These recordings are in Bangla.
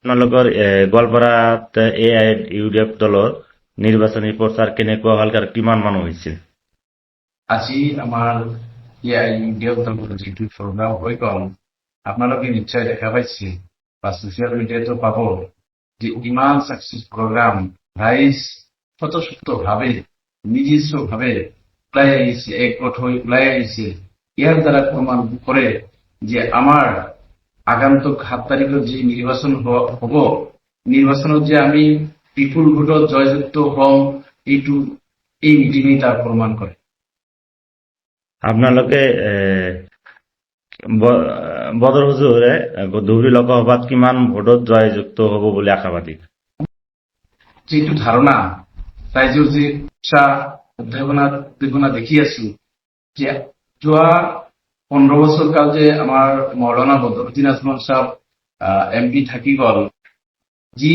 আপোনালোকৰ গোৱালপাৰাত AIUDF দলৰ নিৰ্বাচনী প্ৰচাৰ কেনেকুৱা হ'ল আৰু কিমান মানুহ হৈছিল? আজি আমাৰ AIUDF দলৰ যিটো প্ৰগ্ৰাম হৈ গ'ল, আপোনালোকে নিশ্চয় দেখা পাইছে বা ছচিয়েল মিডিয়াতো পাব যে ইমান সাকসেস প্ৰগ্ৰাম ৰাইজ স্বতঃস্ফূৰ্তভাৱে নিজস্বভাৱে ওলাই আহিছে, একগোট হৈ ওলাই আহিছে। ইয়াৰ দ্বাৰা প্ৰমাণ কৰে যে আমাৰ আগন্তুক 7 তাৰিখৰ যি নিৰ্বাচন হ'ব, নিৰ্বাচনত যে আমি বিপুল ভোটত জয়যুক্ত হম, এই মিটিঙে তাৰ প্ৰমাণ কৰে। আপোনালোকে বদৰ হুজুৰে ধুবুৰী লোকসভাত কিমান ভোটত জয়যুক্ত হ'ব বুলি আশাবাদী? যিটো ধাৰণা ৰাইজৰ যি উৎসাহ উদ্দীপনা দেখি আছো যে যোৱা 15 বছৰ কাল যে আমাৰ মৌলানা বদৰুদ্দিন আজমল সাহেব MP থাকি গ'ল, যি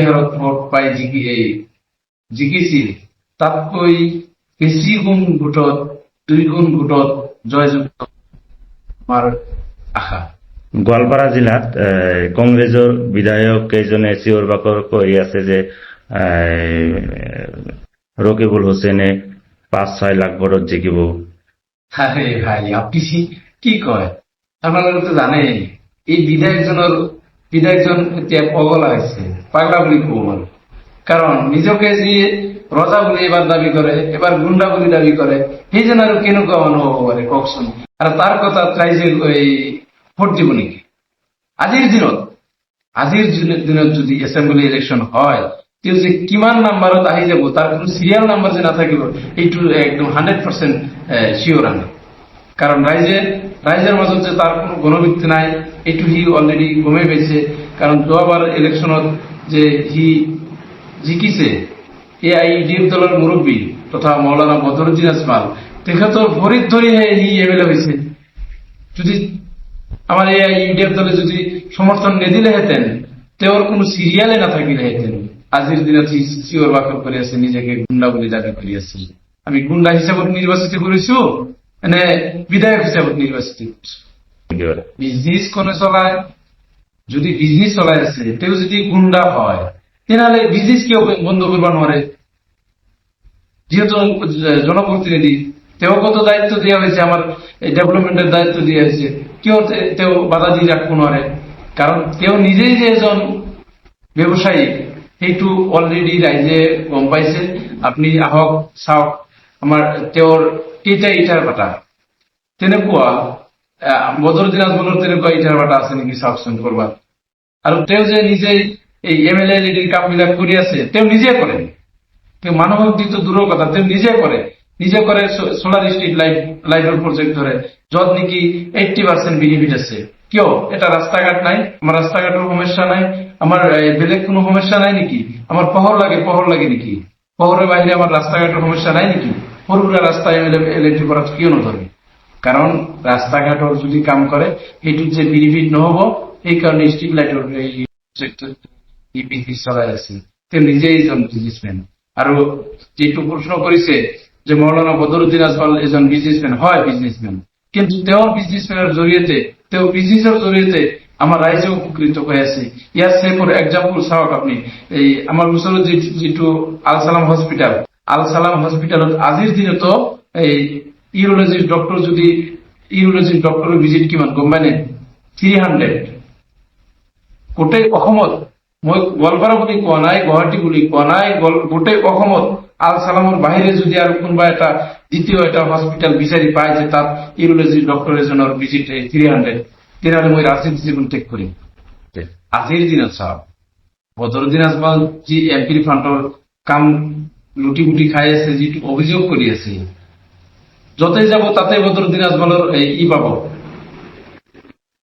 হাৰত ভোট পাই জিকিছিল তাতকৈ বেছি গুণ ভোটত 2 গুণ ভোটত জয়যুক্ত আমাৰ আশা। গোৱালপাৰা জিলাত কংগ্ৰেছৰ বিধায়ক কেইজনে চিঞৰ বাখৰ কৰি আছে যে ৰকিবুল হুছেইনে 5-6 লাখ ভোটত জিকিব। আরে ভাই, আপনি কি কয়? আপনারা তো জানেন এই বিধায়কজন এতিয়া পগলা হয়েছে, পাগলা বলি কব। কারণ নিজকে যে রজা বলে এবার দাবি করে, এবার গুন্ডা বলে দাবি করে, সেই যেন আর কেনেকুৱা মানুহ হব পারে কওকচোন। আর তার কথা তাই যে ভোট দিব নাকি? আজিৰ দিনত যদি এসেম্বলি ইলেকশন হয়, তেওঁ যে কিমান নাম্বাৰত আহি যাব তাৰ কোনো সিরিয়াল নাম্বার যে নাথাকিব, এইটো একদম 100% শিওর আমি। কারণ রাইজের মাজত যে তার কোনো গণভিত্তি নাই, এইটো হি অলরেডি গমে পাইছে। কারণ যোৱাবাৰ ইলেকশনত যে হি জিকিছে AIUDF দলৰ মুৰব্বী তথা মৌলানা বদৰুদ্দিন আজমল, তেখেতৰ ভৰিত ধৰিহে হি MLA হৈছে। যদি আমার AIUDF দলে যদি সমর্থন নিদিলেহেঁতেন, তেওঁৰ কোনো সিরিয়ালে নাথাকিলেহেঁতেন। আজিৰ দিনত হি চিঞৰ বাখৰ কৰি আছে, নিজকে গুন্ডা বুলি দাবী কৰি আছে। আমি গুন্ডা হিচাপত নির্বাচিত করেছো এনে বিধায়ক হিসাবত নির্বাচিত করছো? বিজনেস কোনে চলায়? যদি বিজনেস চলাই আছে, তেও যদি গুন্ডা হয়, তেনেহলে বিজনেস কেউ বন্ধ করবা নোৱাৰে। যেহেতু জনপ্রতিনিধি, তেওকে তো দায়িত্ব দেওয়া হয়েছে, আমার ডেভেলপমেন্টের দায়িত্ব দিয়া হয়েছে, কেউ তেও বাধা দিয়ে রাখবো নোৱাৰে। কারণ তেও নিজেই যে এজন ব্যবসায়ী, সেইটো অলরেডি রাইজে গম পাইছে। আপনি আহক চাওক, আমাৰ তেওঁৰ কেইটা ইটাৰ ভাটা, তেনেকুৱা বদৰুদ্দিন আজমলৰ তেনেকুৱা ইটাৰ ভাটা আছে নেকি চাওকচোন কৰবাত। আৰু তেওঁ যে নিজে এই MLA লেডিৰ কাম বিলাক কৰি আছে, তেওঁ নিজে কৰে। তেওঁ মানুহক দিতো দূৰৰ কথা, তেওঁ নিজে কৰে সোলার স্ট্রিট লাইটের প্রজেক্ট ধরে, যত নাকি 80% বেনিফিট আছে। কিয়? এটা রাস্তাঘাট নাই, আমার রাস্তাঘাটের সমস্যা নাই, আমার বেলেগ কোনো সমস্যা নাই নাকি? আমার পহর লাগে নাকি? পহরের বাইরে আমার রাস্তাঘাটের সমস্যা নাই নাকি? সৰু রাস্তা ইলেকট্রিক করা কিয় নধরে? কারণ রাস্তাঘাটর যদি কাম করে, এইটুক যে বেনিফিট নহব, এই কারণে স্ট্রিট লাইটের বিজনেস চলাই আছে। তেওঁ নিজেই এজন বিজনেসম্যান। আৰু যেটো প্রশ্ন করেছে যে মৌলানা বদরুদ্দিন আজমল এজন বিজনেসম্যান, হয় বিজনেসম্যান, কিন্তু তেওঁৰ বিজনেসম্যানের জড়িয়তে, তেওঁ বিজনেসের জড়িয়তে আমার রাইজে উপকৃত হয়ে আছে। ইয়ার সেফর এক্সাম্পল চাওক আপনি, এই আমার ওচৰত যেটো আল সালাম হসপিটালত আজিৰ দিনতো এই ইউরোলজির ডক্টরের ভিজিট কিমান গম পাইনে? 300। গোটেই অসমত, মই গোৱালপাৰা বুলি কোৱা নাই, গুৱাহাটী বুলি কোৱা নাই, গোটেই অসমত আল সালামৰ বাহিৰে যদি আৰু কোনোবা এটা দ্বিতীয় এটা হসপিটাল বিচাৰি পায় যে তাত ইউরোলজি ডক্টর এজনৰ ভিজিট 300, তেনেহলে মই রাজনীতি জীবন ত্যাগ কৰিম। আজিৰ দিনত চাওক, বদৰুদ্দিন আজমল যি MP ফাণ্ডৰ কাম লুটি পুটি খাই আছে, যিটো অভিযোগ কৰি আছে, যতে যাব তাতে বদৰুদ্দিন আজমলৰ পাব,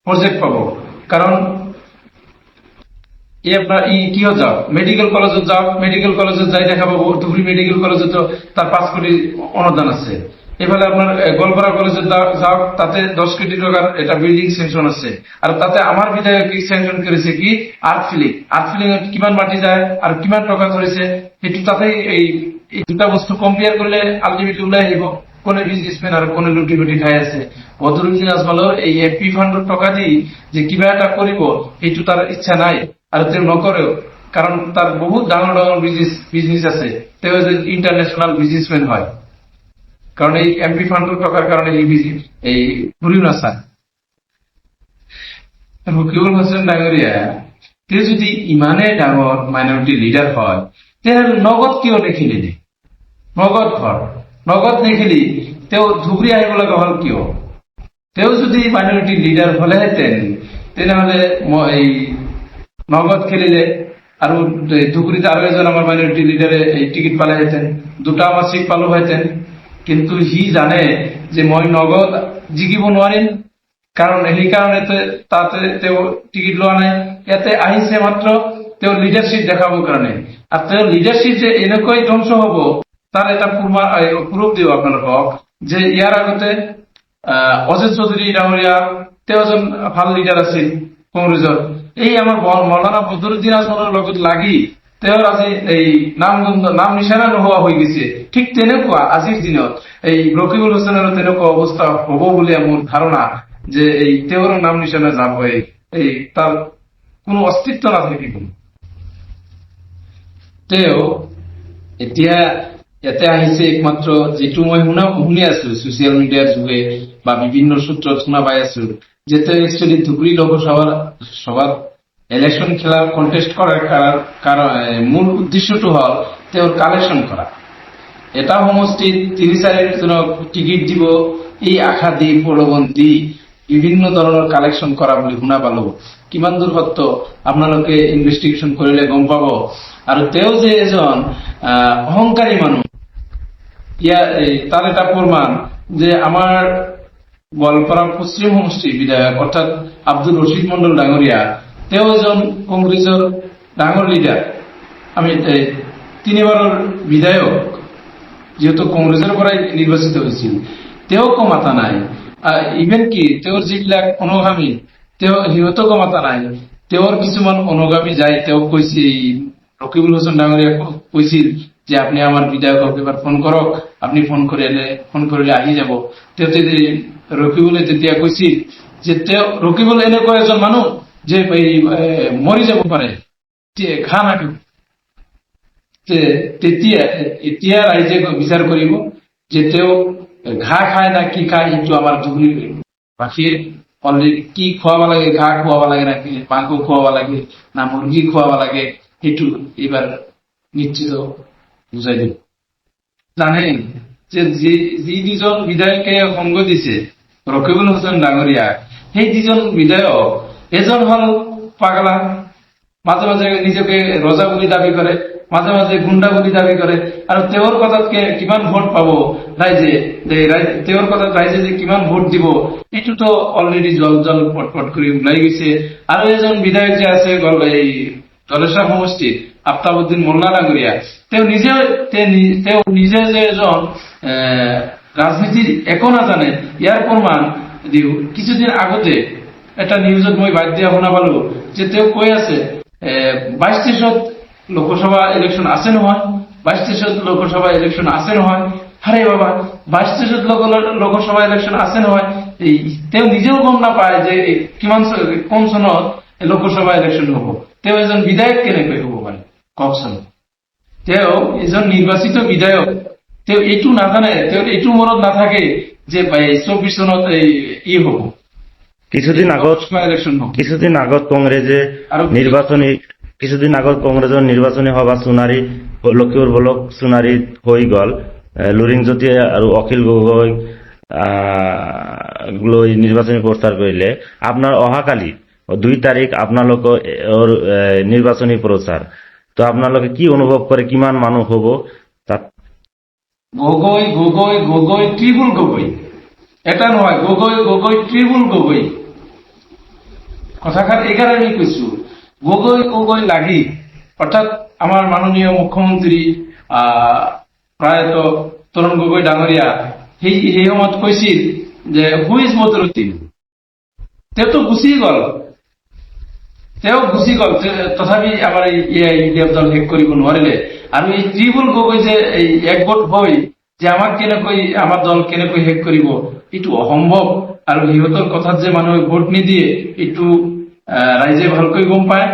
প্রজেক্ট পাব। কারণ আপনার কিয় যাও, মেডিকেল কলেজত যাও, মেডিকেল কলেজত যাই দেখা পাবো ধুবুৰী মেডিকেল কলেজত তার 5 কোটি অনুদান আছে। এফালে আপনার গোৱালপাৰা কলেজত যাওক, তাতে 10 কোটি টাকার এটা বিল্ডিং স্যাংশন আছে। আর তাতে আমার বিধায়ক স্যাংশন করেছে কি আর্ট ফিলিং কিমান মাটি যায় আর কিমান টাকা ধরেছে, সেইটো তাতে এই দুটা বস্তু কম্পেয়ার করলে আলটিমেটলি ওলাই আহিব। কোনে বিজনেসম্যান আর কোনে লুটি লুটি খাই আছে। বদরুদ্দিন আজমলৰ এই এমপি ফান্ডৰ টকা দি যে কিবা এটা কৰিব এইটো তাৰ ইচ্ছা নাই আৰু তেওঁ নকৰেও, কাৰণ তাৰ বহুত ডাঙৰ ডাঙৰ বিজনেস আছে। তেওঁ যে ইন্টাৰনেশনাল বিজনেসম্যান হয়, কারণ এই এমপি ফান্ডৰ টকাৰ কাৰণে এই ঘুৰিও নাচায়। রকিবুল হোসেন ডাঙৰীয়া তেওঁ যদি ইমানে ডাঙৰ মাইনৰিটি লিডাৰ হয়, তেনেহলে নগদ কিয় নেখেলিলে? নগদ নেখেলি তেওঁ ধুবুৰী আহিব লগা হল কিয়? তেওঁ যদি মাইনৰিটি লিডাৰ হলেহেঁতেন তেনেহলে এই নগদ খেলিলে আৰু ধুবুৰীত আৰু এজন আমাৰ মাইনৰিটি লিডাৰে এই টিকিট পালেহেঁতেন, দুটা আমাৰ চিট পালোহেঁতেন। কিন্তু সি জানে যে মই নগদ জিকিব নোৱাৰিম, কাৰণ সেইকাৰণে তাতে তেওঁ টিকিট লোৱা নাই। ইয়াতে আহিছে মাত্ৰ তেওঁৰ লিডাৰশ্বিপ দেখাবৰ কাৰণে, আৰু তেওঁৰ লিডাৰশ্বিপ যে এনেকৈ ধ্বংস হব তাৰ এটা প্ৰুফ দিও আপোনালোকক, যে ইয়াৰ আগতে অজিত চৌধুৰী ডাঙৰীয়া তেওঁ এজন ভাল লিডাৰ আছিল কংগ্ৰেছৰ। এই আমাৰ মৌলানা বদৰুদ্দিন আজমলৰ লগত লাগি তেওঁৰ আজি এই নাম নিশানা নোহোৱা হৈ গৈছে। ঠিক তেনেকুৱা আজিৰ দিনত এই ৰকিবুল হোসেনৰো তেনেকুৱা অৱস্থা হব বুলি মোৰ ধাৰণা, যে এই তেওঁৰ নাম নিশানা যাব, এই তাৰ কোনো অস্তিত্ব নাথাকিব। তেওঁ এতিয়া ইয়াতে আহিছে একমাত্ৰ, যিটো মই শুনি আছো ছচিয়েল মিডিয়াৰ যোগে বা বিভিন্ন সূত্ৰত শুনা পাই আছো, যে তেওঁ একচুৱেলি ধুবুৰী লোকসভাত ইলেকশন খেলার কন্টেস্ট করার মূল উদ্দেশ্যটো হল তেওঁৰ কালেকশন করা। এটা সমষ্টিত ৩০-৪ জনক টিকিট দিব, এই আশা দি প্ৰলোভন দি বিভিন্ন ধৰণৰ কালেকশন কৰা বুলি শুনা পালো। কিমান দূৰ সত্য আপোনালোকে ইনভেষ্টিগেশ্যন কৰিলে গম পাব। আৰু তেওঁ যে এজন অহংকাৰী মানুহ, তাৰ এটা প্ৰমাণ যে আমাৰ গোৱালপাৰা পশ্চিম সমষ্টিৰ বিধায়ক অৰ্থাৎ আব্দুল ৰছিদ মণ্ডল ডাঙৰীয়া, তেওঁ এজন কংগ্ৰেছৰ ডাঙৰ লিডাৰ। আমি 3বাৰৰ বিধায়ক, যিহেতু কংগ্ৰেছৰ পৰাই নিৰ্বাচিত হৈছিল, তেওঁকো মাতা নাই। ইভেন কি তেওঁৰ যিবিলাক অনুগামী সিহঁতকো মাতা নাই। তেওঁৰ কিছুমান অনুগামী যাই তেওঁক কৈছে, ৰকিবুল হোসেন ডাঙৰীয়া কৈছিল যে আপনি আমার বিধায়কক এবার ফোন কৰক, আপনি ফোন কৰিলে আহি যাব। ৰকিবুলে তেতিয়া কৈছিল যে ৰকিবুল এনেকুৱা এজন মানুহ যে মৰি যাব পাৰে, ঘাঁহ নাখাব। এতিয়া ৰাইজে বিচাৰ কৰিব যে তেওঁ ঘাঁহ খায় না কি খায়, সেইটো আমাৰ ধুবুৰী বাসীয়ে অলৰেডি কি খুৱাব লাগে, ঘাঁহ খুৱাব লাগে নাকি মাংস খুৱাব লাগে না মুৰ্গী খুৱাব লাগে, সেইটো এইবাৰ নিশ্চিত বুজাই দিব। জানেন যে যি দুজন বিধায়কে সংগ দিছে ৰকিবুল হোসেন ডাঙৰীয়া, সেই দুজন বিধায়ক, এজন হল পাগলা, মাঝে মাঝে নিজকে ৰজা বুলি দাবী কৰে, মাঝে মাঝে গুণ্ডা বুলি দাবী কৰে, আৰু তেওঁৰ কথাত কিমান ভোট পাব ৰাইজে, তেওঁৰ কথাত ৰাইজে যে কিমান ভোট দিব এইটোতো অলৰেডি জল পটপট কৰি ওলাই গৈছে। আৰু এজন বিধায়ক যে আছে এই ধলেশ্বৰ সমষ্টিৰ আফতাবউদ্দিন মোল্লা ডাঙৰীয়া, তেওঁ নিজে যে এজন ৰাজনীতিৰ একো নাজানে, ইয়াৰ প্ৰমাণ দিও। কিছুদিন আগতে এটা নিউজত মই বাদ দিয়া শুনা পালো যে তেওঁ কৈ আছে 22-23 লোকসভা ইলেকশন আছে নহয়, 22-23 লোকসভা ইলেকশন আছে নহয়। আরে বাবা, 22-23 লোকসভা ইলেকশন আছে নহয়, তেওঁ নিজেও গম নাপায় যে কোন চনত লোকসভা ইলেকশন হব। তেওঁ এজন বিধায়ক কেনেকৈ হব পাৰে কওকচোন? তেওঁ এজন নিৰ্বাচিত বিধায়ক, তেওঁ এইটো নাজানে, তেওঁৰ এইটো মনত নাথাকে যে 24 চনত হব, কিছুদিন আগত কংগ্ৰেছৰ নিৰ্বাচনী সভা লক্ষীপুৰ ব্লক সোণাৰীত হৈ গল। লুৰিণজ্যোতি আৰু অখিল গগৈ লৈ নিৰ্বাচনী প্ৰচাৰ কৰিলে। আপোনাৰ অহাকালি 2 তাৰিখ আপোনালোকৰ নিৰ্বাচনী প্ৰচাৰ, তো আপোনালোকে কি অনুভৱ কৰে, কিমান মানুহ হব তাত? গগৈ গগৈ গগৈ ত্ৰিপুল গগৈ, এটা নহয়, গগৈ ত্ৰিপুল গগৈ। কথাষাৰ এইকাৰণে আমি কৈছো, গগৈ লাগি, অৰ্থাৎ আমাৰ মাননীয় মুখ্যমন্ত্ৰী প্ৰয়াত তৰুণ গগৈ ডাঙৰীয়া সেই সময়ত কৈছিল যে হু ইজ বদৰুদ্দিন। তেওঁতো গুচি গল, তথাপি আমাৰ এই ইউডিএফ দল শেষ কৰিব নোৱাৰিলে। আৰু এই ত্ৰিপুল গগৈ যে এক ভোট হৈ যে আমাক কেনেকৈ আমাৰ দল কেনেকৈ শেষ কৰিব এইটো অসম্ভৱ। আৰু সিহঁতৰ কথাত যে মানুহে ভোট নিদিয়ে এইটো ৰাইজে ভালকৈ গম পায়।